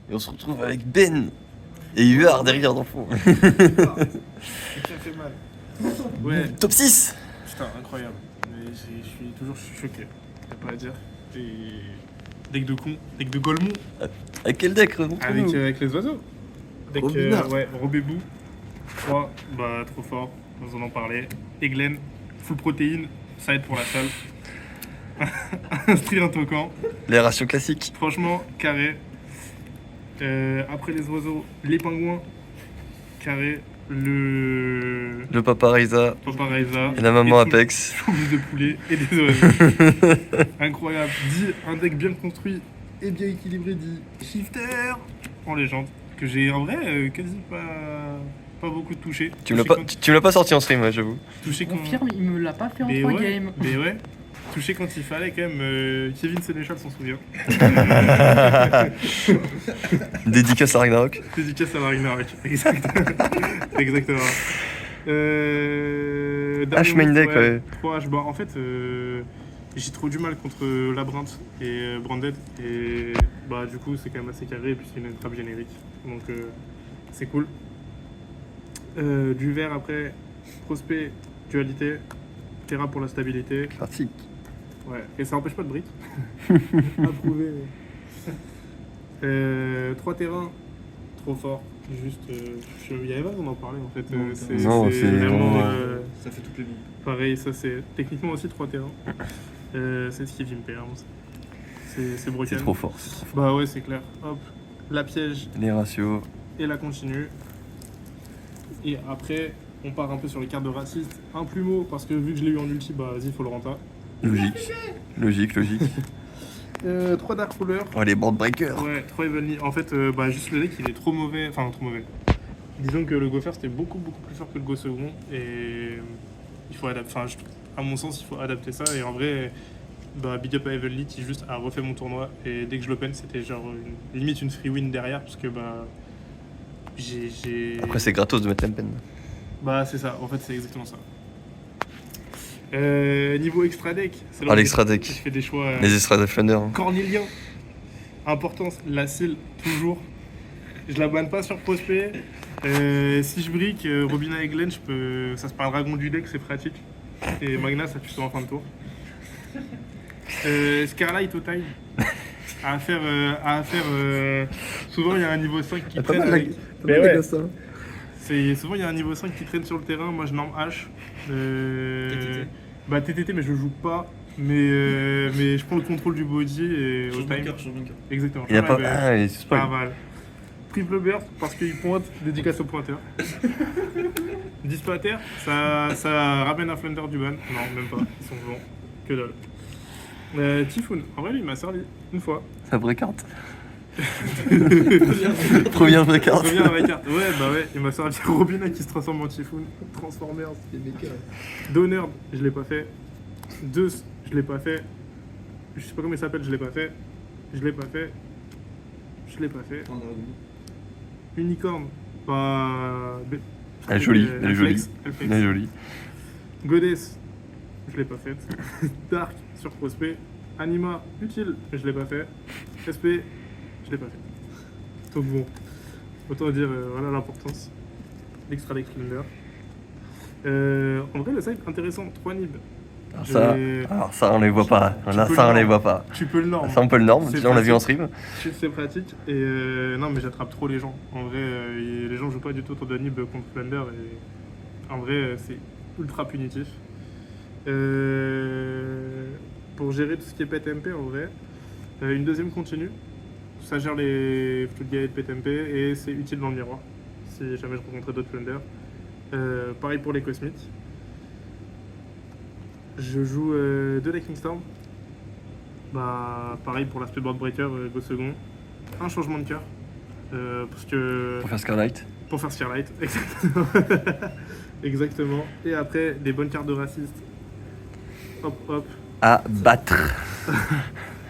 Et on se retrouve avec Ben et Huard derrière dans le fond. Ça fait mal. Ouais, Top 6. putain, incroyable. Mais je suis toujours choqué. Y'a pas à dire. Et deck de con, deck de Golemont. Avec quel deck, montre-nous. Avec les oiseaux. Deck, Robinard. ouais, Robébou. 3, bah trop fort, nous en en parlait. Eglen, full protéine, ça aide pour la salle. Instruire un token. Les ratios classiques. Franchement, carré. Après les oiseaux, les pingouins. Carré. Le Paparazzi Paparazzi. et la maman tout- Apex. Tout de poulet et des oiseaux. Incroyable. Dit un deck bien construit et bien équilibré, dit Shifter en légende. Que j'ai en vrai quasi pas beaucoup touché. Tu me l'as pas sorti en stream, ouais, j'avoue. Touché quand... Confirme, il me l'a pas fait en Mais 3 ouais, games. mais ouais. Touché quand il fallait quand même. Kevin Sénéchal s'en souvient. Dédicace à Ragnarok. Dédicace à Ragnarok. Exactement. H main deck, ouais. 3 H. Bah, en fait, j'ai trop du mal contre Labyrinthe et Branded. Et bah, du coup, c'est quand même assez carré. Et puis, c'est une trappe générique. Donc, c'est cool. Du vert après, Prospect, Dualité, Terra pour la stabilité. Classique. Ouais, et ça empêche pas de brick. Approuvé. 3 terrains, trop fort. Juste, il y avait pas besoin d'en parler en fait. Non, c'est vraiment. Ça fait toutes les lignes. Pareil, ça c'est techniquement aussi 3 terrains. C'est ce qui vient me perdre. C'est broken. C'est trop fort. Bah ouais, c'est clair. Hop, la piège Les ratios. et la continue. Et après, on part un peu sur les cartes de raciste. Un plumeau, parce que vu que je l'ai eu en ulti, bah vas-y, faut le renta. Logique. Logique. 3 Dark Ruler. Oh, les board breakers. Ouais, 3 Evenly. En fait, bah, juste le deck il est trop mauvais. Enfin, trop mauvais. Disons que le Go First était beaucoup plus fort que le Go Second. Et il faut adapter. Enfin, à mon sens, il faut adapter ça. Et en vrai, bah, big up à Evenly qui juste a refait mon tournoi. Et dès que je l'open, c'était genre limite une free win derrière. Parce que bah. J'ai. Après, c'est gratos de mettre Tempen. Bah, c'est ça. En fait, c'est exactement ça. Niveau extra deck. C'est là Ah, où l'extra Je deck. fais des choix. Les extra Defender. Hein. Cornélien. Importance, la seal, toujours. Je la banne pas sur Prospect. Si je brique Robina et Glenn, ça se parle dragon du deck, c'est pratique. Et Magna, ça tue sur en fin de tour. Scarlight au time. À faire. Souvent, il y a un niveau 5 qui traîne. Mais ouais. Souvent, il y a un niveau 5 qui traîne sur le terrain. Moi, je norme H. TTT. Bah, TTT, mais je le joue pas. Mais je prends le contrôle du body et au time. Sur bunker. Exactement. Il y a pas. Ouais, Ah, il se pas spoil. mal. Triple burst parce qu'il pointe, dédicace au pointeur. Dispater, ça ramène un Flunder du ban. Non, même pas. Ils sont bons. Que dalle. Typhoon, en vrai, lui, il m'a servi une fois. Ça vraie carte. Première vraie carte. Reviens à ma carte. Ouais, bah ouais, il m'a servi Robina qui se transforme en Typhoon. Transformers, c'est méca. Donner, je l'ai pas fait. Deus, je l'ai pas fait. Je sais pas comment il s'appelle, je l'ai pas fait. Je l'ai pas fait. Je l'ai pas fait. Unicorn, bah. Elle est jolie. Elle Elle est jolie. flex, elle flex. Elle est jolie. Goddess, je l'ai pas faite. Dark sur Prospect. Anima, utile, mais je l'ai pas fait. SP, je l'ai pas fait. Donc bon, autant dire voilà l'importance. L'extra deck Flunder. En vrai, le site intéressant, 3 nib. Alors ça, on les voit pas. Là, peux ça, on le les norme. voit pas. Tu peux le norme. Ça, on peut le norme. C'est Déjà, on l'a vu en pratique. stream. C'est pratique. Et non, mais j'attrape trop les gens. En vrai, les gens jouent pas du tout autour de nib contre Flunder. Et en vrai, c'est ultra punitif. Pour gérer tout ce qui est PTMP, en vrai, une deuxième continue. Ça gère les Floodgate PTMP et c'est utile dans le miroir si jamais je rencontrais d'autres Flunder. Pareil pour les Cosmites. Je joue 2 Lightning Storm. Bah, pareil pour l'aspect board breaker, go second. Un changement de cœur. Parce que. Pour faire Scarlight. Pour faire Starlight, exactement. Exactement. Et après, des bonnes cartes de raciste. Hop, hop. À battre.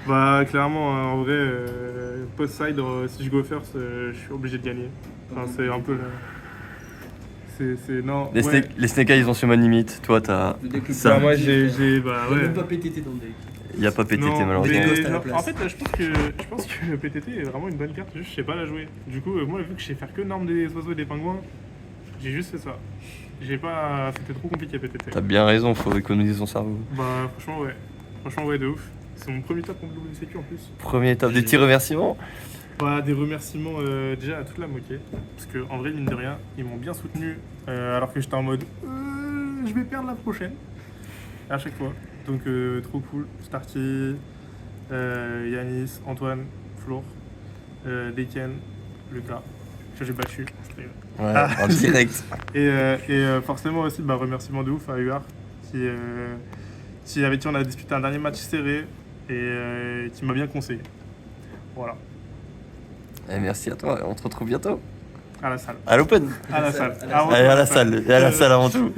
Bah, clairement, hein, en vrai, post-side, si je go first, je suis obligé de gagner. Enfin, c'est un peu là. C'est. Non. Les, ouais. les Snake Eyes, ils ont sur ma limite. Toi, t'as Le deck le ça. Bah, moi, j'ai. Bah, Il n'y a ouais. même pas PTT dans le deck. Il n'y a pas PTT Non, malheureusement. mais Ghost à la non, place. en fait, je pense que PTT est vraiment une bonne carte, juste je sais pas la jouer. Du coup, moi, vu que je sais faire que norme des oiseaux et des pingouins, j'ai juste fait ça. J'ai pas. C'était trop compliqué PTT. T'as bien raison, faut économiser son cerveau. Bah, franchement, ouais. Franchement, ouais, de ouf. C'est mon premier top contre WCQ en plus. Première étape, des petits remerciements. Bah, des remerciements déjà à toute la moquée. Parce que, en vrai, mine de rien, ils m'ont bien soutenu alors que j'étais en mode je vais perdre la prochaine. À chaque fois. Donc, trop cool. Starty, Yanis, Antoine, Floor, Deken, Lucas, que j'ai battu. Ouais, en direct. Et forcément aussi, bah, remerciement de ouf à UR avec qui on a disputé un dernier match serré et qui m'a bien conseillé. Voilà, Et merci à toi, on te retrouve bientôt. à la salle. À l'Open. À la salle. À la salle. Allez, à la salle, et à la salle avant tout.